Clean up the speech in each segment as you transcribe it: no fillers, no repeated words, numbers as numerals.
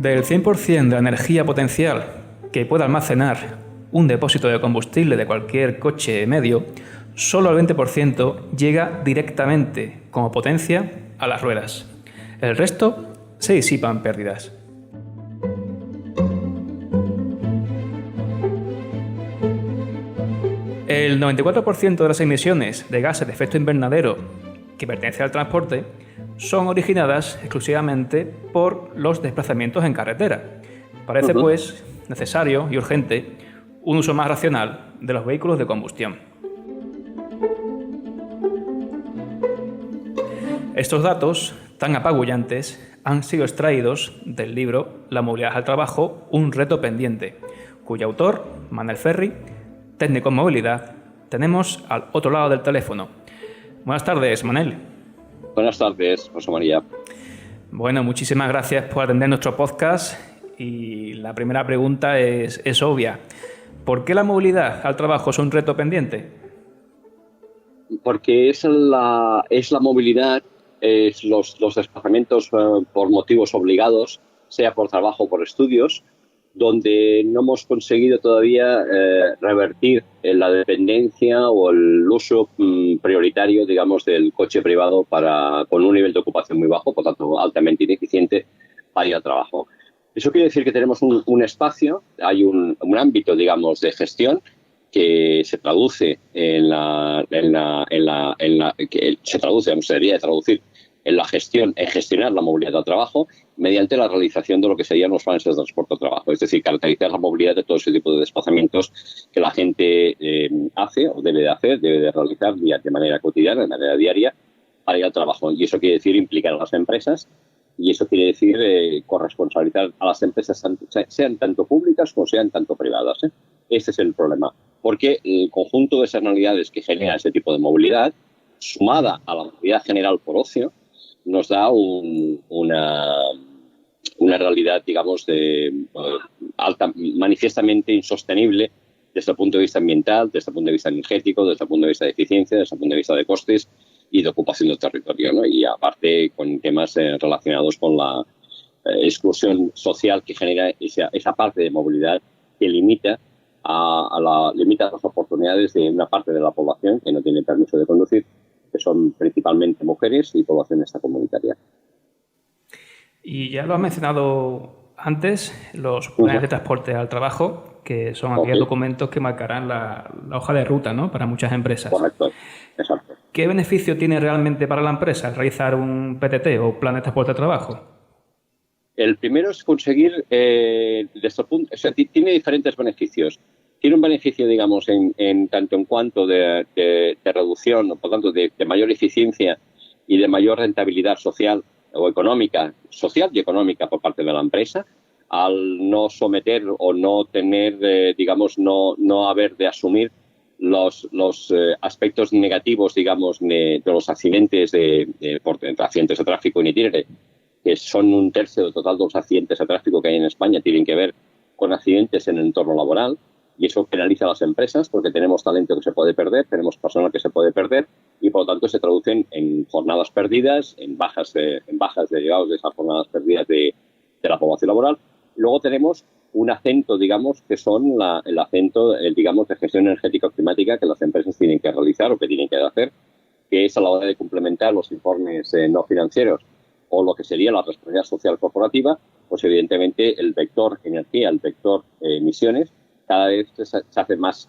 Del 100% de la energía potencial que puede almacenar un depósito de combustible de cualquier coche medio, solo el 20% llega directamente como potencia a las ruedas. El resto se disipa en pérdidas. El 94% de las emisiones de gases de efecto invernadero que pertenecen al transporte son originadas exclusivamente por los desplazamientos en carretera. Parece, pues, necesario y urgente un uso más racional de los vehículos de combustión. Estos datos tan apabullantes han sido extraídos del libro La movilidad al trabajo, un reto pendiente, cuyo autor, Manel Ferri, técnico en movilidad, tenemos al otro lado del teléfono. Buenas tardes, Manel. Buenas tardes, José María. Bueno, muchísimas gracias por atender nuestro podcast y la primera pregunta es obvia. ¿Por qué la movilidad al trabajo es un reto pendiente? Porque es la movilidad, los desplazamientos por motivos obligados, sea por trabajo o por estudios, donde no hemos conseguido todavía revertir la dependencia o el uso prioritario, digamos, del coche privado con un nivel de ocupación muy bajo, por tanto altamente ineficiente para ir al trabajo. Eso quiere decir que tenemos un espacio, hay un ámbito, digamos, de gestión que se traduce se debería de traducir en la gestión, en gestionar la movilidad al trabajo mediante la realización de lo que serían los planes de transporte al trabajo. Es decir, caracterizar la movilidad de todo ese tipo de desplazamientos que la gente hace o debe de realizar de manera cotidiana, de manera diaria, para ir al trabajo. Y eso quiere decir implicar a las empresas y eso quiere decir corresponsabilizar a las empresas, sean tanto públicas como sean tanto privadas. Ese es el problema. Porque el conjunto de externalidades que genera ese tipo de movilidad, sumada a la movilidad general por ocio, nos da una realidad, digamos, manifiestamente insostenible desde el punto de vista ambiental, desde el punto de vista energético, desde el punto de vista de eficiencia, desde el punto de vista de costes y de ocupación del territorio, ¿no? Y aparte con temas relacionados con la exclusión social que genera esa parte de movilidad que limita las oportunidades de una parte de la población que no tiene permiso de conducir, que son principalmente mujeres y población extracomunitaria. Y ya lo has mencionado antes, los planes de transporte al trabajo, que son aquellos documentos que marcarán la hoja de ruta, ¿no?, para muchas empresas. Correcto, exacto. ¿Qué beneficio tiene realmente para la empresa el realizar un PTT o plan de transporte al trabajo? El primero es conseguir, tiene diferentes beneficios. Tiene un beneficio, digamos, en tanto en cuanto de reducción, por tanto, de mayor eficiencia y de mayor rentabilidad social o económica, social y económica por parte de la empresa, al no someter o no tener, digamos, no haber de asumir los aspectos negativos, digamos, de los accidentes accidentes de tráfico en itinere, que son un tercio del total de los accidentes de tráfico que hay en España, tienen que ver con accidentes en el entorno laboral. Y eso penaliza a las empresas porque tenemos talento que se puede perder, tenemos personal que se puede perder y, por lo tanto, se traducen en jornadas perdidas, en bajas derivadas de esas jornadas perdidas de la población laboral. Luego tenemos un acento, digamos, que son el acento, digamos, de gestión energética o climática que las empresas tienen que realizar o que tienen que hacer, que es a la hora de complementar los informes no financieros o lo que sería la responsabilidad social corporativa, pues evidentemente el vector energía, el vector emisiones, cada vez se hace más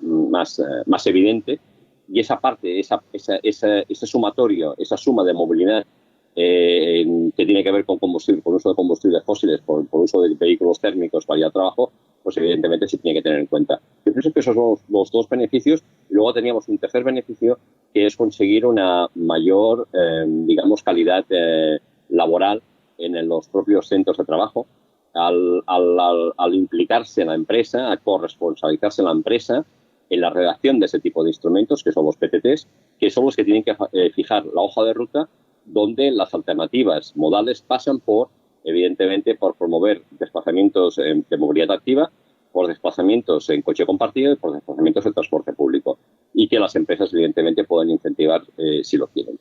evidente y esa parte, ese sumatorio, esa suma de movilidad que tiene que ver con combustible, con uso de combustibles fósiles, por uso de vehículos térmicos para ir al trabajo, pues evidentemente se tiene que tener en cuenta. Yo pienso que esos son los dos beneficios. Y luego teníamos un tercer beneficio que es conseguir una mayor, digamos, calidad laboral en los propios centros de trabajo. Al implicarse la empresa, a corresponsabilizarse la empresa en la redacción de ese tipo de instrumentos, que son los PTTs, que son los que tienen que fijar la hoja de ruta, donde las alternativas modales pasan evidentemente, por promover desplazamientos de movilidad activa, por desplazamientos en coche compartido y por desplazamientos en transporte público. Y que las empresas, evidentemente, pueden incentivar si lo quieren.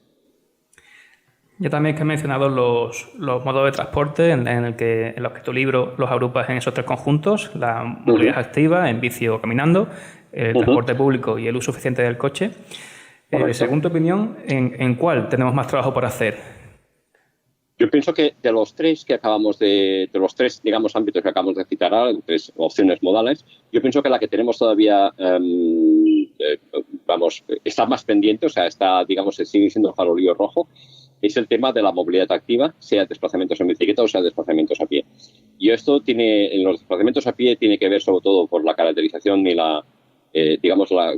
Ya también que he mencionado los modos de transporte en los que tu libro los agrupas en esos tres conjuntos, la movilidad activa, en bici o caminando, el transporte público y el uso eficiente del coche. Según tu opinión, ¿en cuál tenemos más trabajo por hacer? Yo pienso que de los tres digamos, ámbitos que acabamos de citar ahora, tres opciones modales, yo pienso que la que tenemos todavía, está más pendiente, o sea, digamos, sigue siendo farolillo rojo, es el tema de la movilidad activa, sea desplazamientos en bicicleta o sea desplazamientos a pie. Y esto en los desplazamientos a pie tiene que ver sobre todo por la caracterización y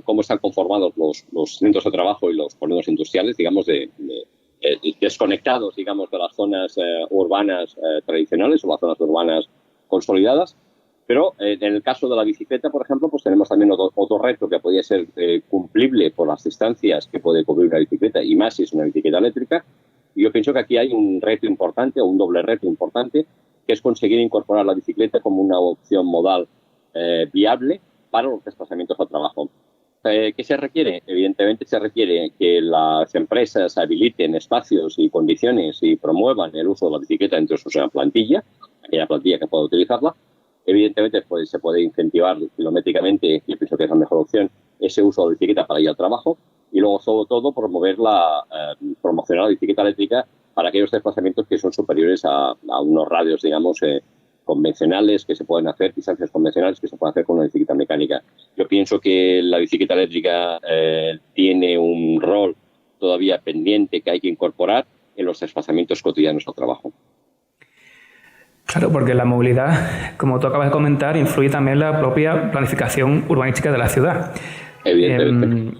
cómo están conformados los centros de trabajo y los polígonos industriales, digamos, desconectados, digamos, de las zonas urbanas tradicionales o las zonas urbanas consolidadas. Pero en el caso de la bicicleta, por ejemplo, pues tenemos también otro reto que podría ser cumplible por las distancias que puede cubrir una bicicleta, y más si es una bicicleta eléctrica. Y yo pienso que aquí hay un reto importante, o un doble reto importante, que es conseguir incorporar la bicicleta como una opción modal viable para los desplazamientos al trabajo. ¿Qué se requiere? Evidentemente se requiere que las empresas habiliten espacios y condiciones y promuevan el uso de la bicicleta entre su plantilla, aquella plantilla que pueda utilizarla. Evidentemente pues, se puede incentivar kilométricamente, yo pienso que es la mejor opción, ese uso de la bicicleta para ir al trabajo, y luego sobre todo promocionar la bicicleta eléctrica para aquellos desplazamientos que son superiores a unos radios, digamos, convencionales que se pueden hacer, distancias convencionales que se pueden hacer con una bicicleta mecánica. Yo pienso que la bicicleta eléctrica tiene un rol todavía pendiente que hay que incorporar en los desplazamientos cotidianos al trabajo. Claro, porque la movilidad, como tú acabas de comentar, influye también en la propia planificación urbanística de la ciudad. Evidentemente.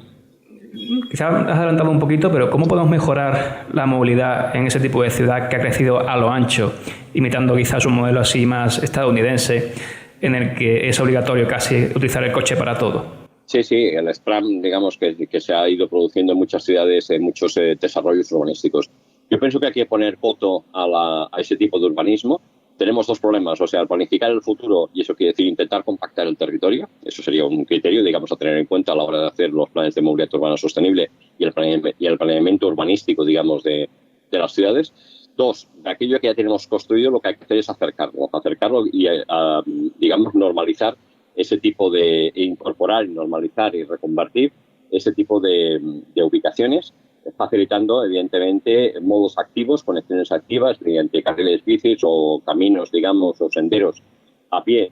Quizás has adelantado un poquito, pero ¿cómo podemos mejorar la movilidad en ese tipo de ciudad que ha crecido a lo ancho, imitando quizás un modelo así más estadounidense, en el que es obligatorio casi utilizar el coche para todo? Sí, el SPRAM, digamos, que se ha ido produciendo en muchas ciudades, en muchos desarrollos urbanísticos. Yo pienso que hay que poner coto a ese tipo de urbanismo. Tenemos dos problemas, o sea, al planificar el futuro, y eso quiere decir intentar compactar el territorio, eso sería un criterio, digamos, a tener en cuenta a la hora de hacer los planes de movilidad urbana sostenible y el planeamiento urbanístico, digamos, de las ciudades. Dos, de aquello que ya tenemos construido, lo que hay que hacer es acercarlo y, digamos, normalizar ese tipo incorporar, normalizar y reconvertir ese tipo de ubicaciones, facilitando, evidentemente, modos activos, conexiones activas, mediante carriles bicis o caminos, digamos, o senderos a pie,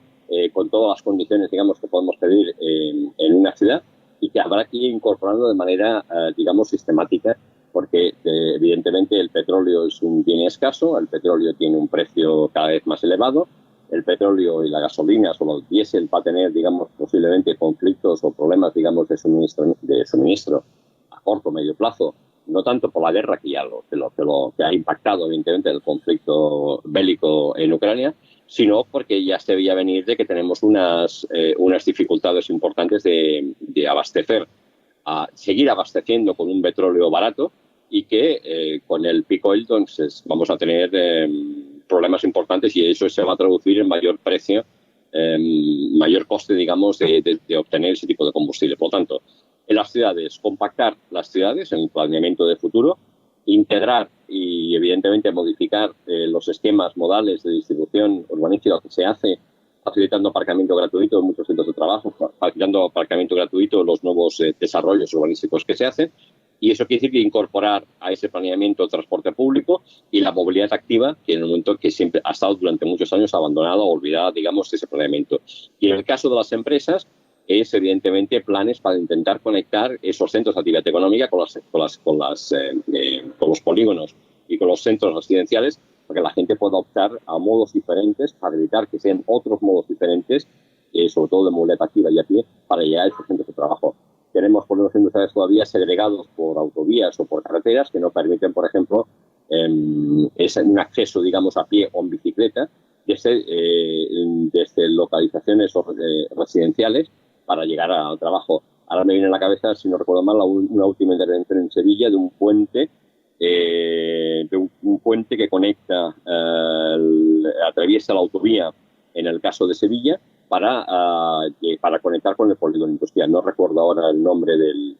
con todas las condiciones, digamos, que podemos pedir en una ciudad, y que habrá que ir incorporando de manera, digamos, sistemática, porque evidentemente el petróleo es un bien escaso, el petróleo tiene un precio cada vez más elevado, el petróleo y la gasolina, solo el diésel, va a tener, digamos, posiblemente conflictos o problemas, digamos, de suministro a corto o medio plazo, no tanto por la guerra, que ya que ha impactado, evidentemente, el conflicto bélico en Ucrania, sino porque ya se veía venir de que tenemos unas dificultades importantes de abastecer, a seguir abasteciendo con un petróleo barato, y que con el peak oil entonces vamos a tener problemas importantes, y eso se va a traducir en mayor precio, mayor coste, digamos, de obtener ese tipo de combustible. Por lo tanto, en las ciudades, compactar las ciudades en el planeamiento de futuro, integrar y, evidentemente, modificar los esquemas modales de distribución urbanística que se hace, facilitando aparcamiento gratuito en muchos centros de trabajo, facilitando aparcamiento gratuito en los nuevos desarrollos urbanísticos que se hacen. Y eso quiere decir que incorporar a ese planeamiento el transporte público y la movilidad activa, que en el momento que siempre ha estado durante muchos años abandonada o olvidada, digamos, de ese planeamiento. Y en el caso de las empresas, es evidentemente planes para intentar conectar esos centros de actividad económica con los polígonos y con los centros residenciales, para que la gente pueda optar a modos diferentes, para evitar que sean otros modos diferentes, sobre todo de movilidad activa y a pie, para llegar a esos centros de trabajo. Tenemos polígonos industriales todavía segregados por autovías o por carreteras que no permiten, por ejemplo, un acceso, digamos, a pie o en bicicleta desde localizaciones residenciales para llegar al trabajo. Ahora me viene a la cabeza, si no recuerdo mal, una última intervención en Sevilla de un puente que conecta, atraviesa la autovía en el caso de Sevilla, para conectar con el polígono industrial. No recuerdo ahora el nombre del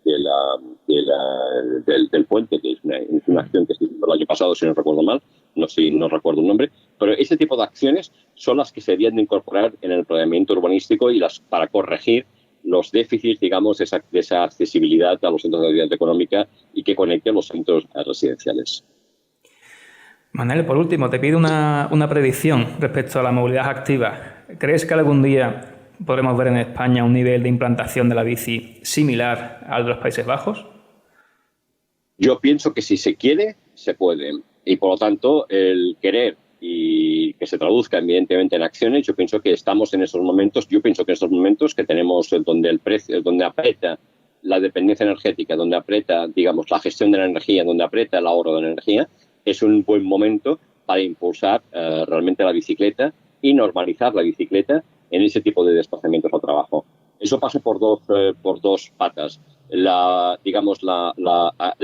puente, que es una acción que se hizo el año pasado, si no recuerdo mal, no recuerdo el nombre, pero ese tipo de acciones son las que se deben de incorporar en el planeamiento urbanístico para corregir los déficits, digamos, de esa accesibilidad a los centros de actividad económica y que conecte los centros residenciales. Manel, por último, te pido una predicción respecto a la movilidad activa. ¿Crees que algún día podremos ver en España un nivel de implantación de la bici similar al de los Países Bajos? Yo pienso que si se quiere, se puede. Y por lo tanto, el querer y que se traduzca evidentemente en acciones, yo pienso que estamos en esos momentos, que tenemos donde aprieta la dependencia energética, donde aprieta, digamos, la gestión de la energía, donde aprieta el ahorro de energía, es un buen momento para impulsar realmente la bicicleta y normalizar la bicicleta en ese tipo de desplazamientos al trabajo. Eso pasa por dos patas. El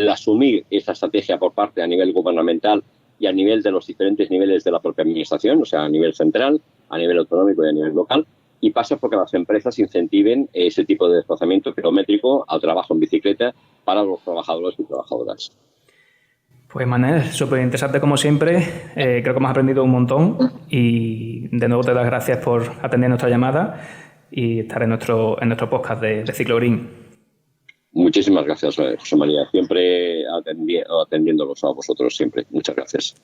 asumir esa estrategia por parte a nivel gubernamental y a nivel de los diferentes niveles de la propia administración, o sea, a nivel central, a nivel autonómico y a nivel local, y pasa porque las empresas incentiven ese tipo de desplazamiento kilométrico al trabajo en bicicleta para los trabajadores y trabajadoras. Pues Manel, súper interesante como siempre, creo que hemos aprendido un montón y de nuevo te doy las gracias por atender nuestra llamada y estar en nuestro podcast de Ciclo Green. Muchísimas gracias, José María. Siempre atendiéndolos a vosotros, siempre. Muchas gracias.